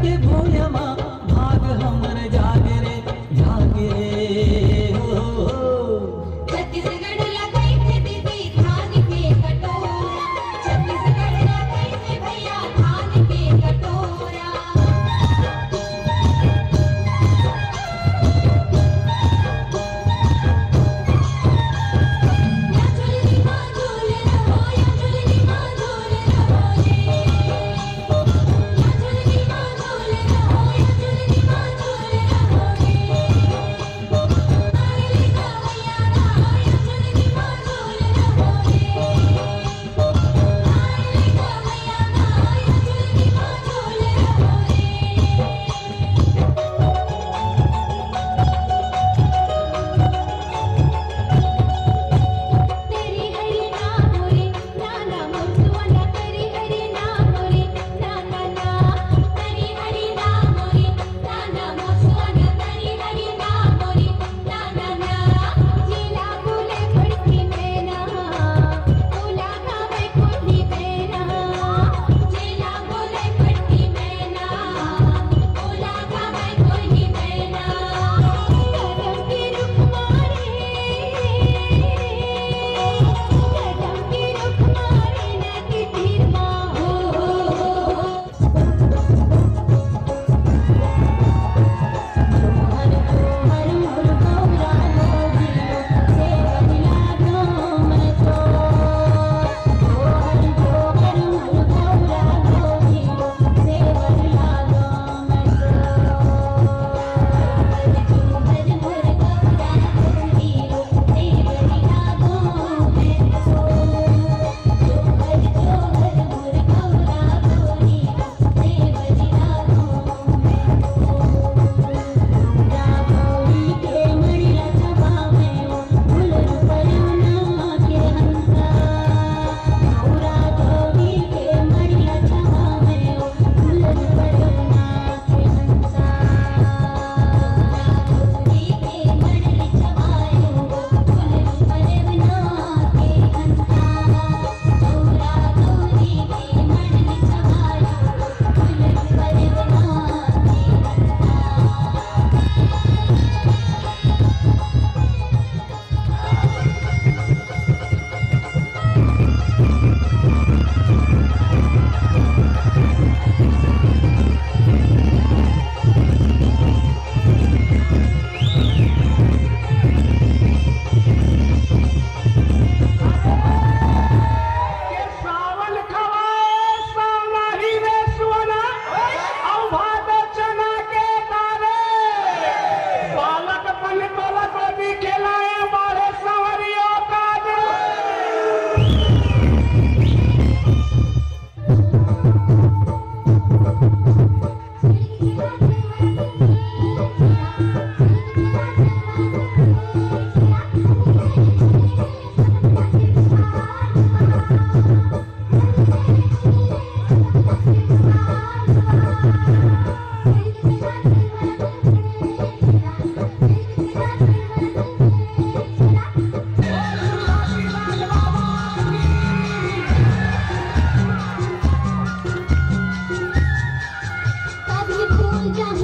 के भूयमा भाग हमर जागे रे जागे हो छत्तीसगढ़ लगाई थे दीदी धान के कटोरा, छत्तीसगढ़ लगाई थे भैया धान के कटोरा। या झुलनी माँ झूल रहो, या झुलनी माँ झूल रहो रे। या झुलनी माँ झूल रहो, या झुलनी माँ झूल रहो रे। आगे लेगा भैया ना, या झुलनी माँ झूल रहो रे। आगे लेगा भैया ना, या झुलनी माँ झूल रहो रे। तेरी हरी नाम रे नाना मुर्सुवना, तेरी हरी नाम रे नाना ना, तेरी हरी नाम रे नाना मुर्सुवना, तेरी हरी नाम रे नाना ना। जिला बोले पड़ती मैना, बोला खावे कोठी मैना। जिला बोले पड़ती मैना, बोला खावे कोठी मैना। कदम के रुख मारे, कदम के रुख मारे नदी तीर माँ हो। जोहर जोहर मोर गौरा लोगियो, सेवन लागो मैं तो। जोहर जोहर मोर गौरा लोगियो, सेवन लागो मैं तो। जोहर मोर गौरा लोगियो, सेवन लागो मैं तो। जोहर जोहर मोर गौरा लोगियो, सेवन लागो मैं तो। राघोरी के मड़िया चबावे ओ फुलर परवना के हंसा। राघोरी के मड़िया चबावे ओ फुलर परवना के हंसा। राघोरी के मड़िया चबावे ओ फुलर परवना के हंसा। राघोरी के मड़िया चबावे ओ फुलर परवना के हंसा। के सावन खवाए सावनाही रे सुवना, औ भाद चना के दारे। बालक बन बालक भी खिलाए बारे संवरियों का दिल। कभी फूल जहाँ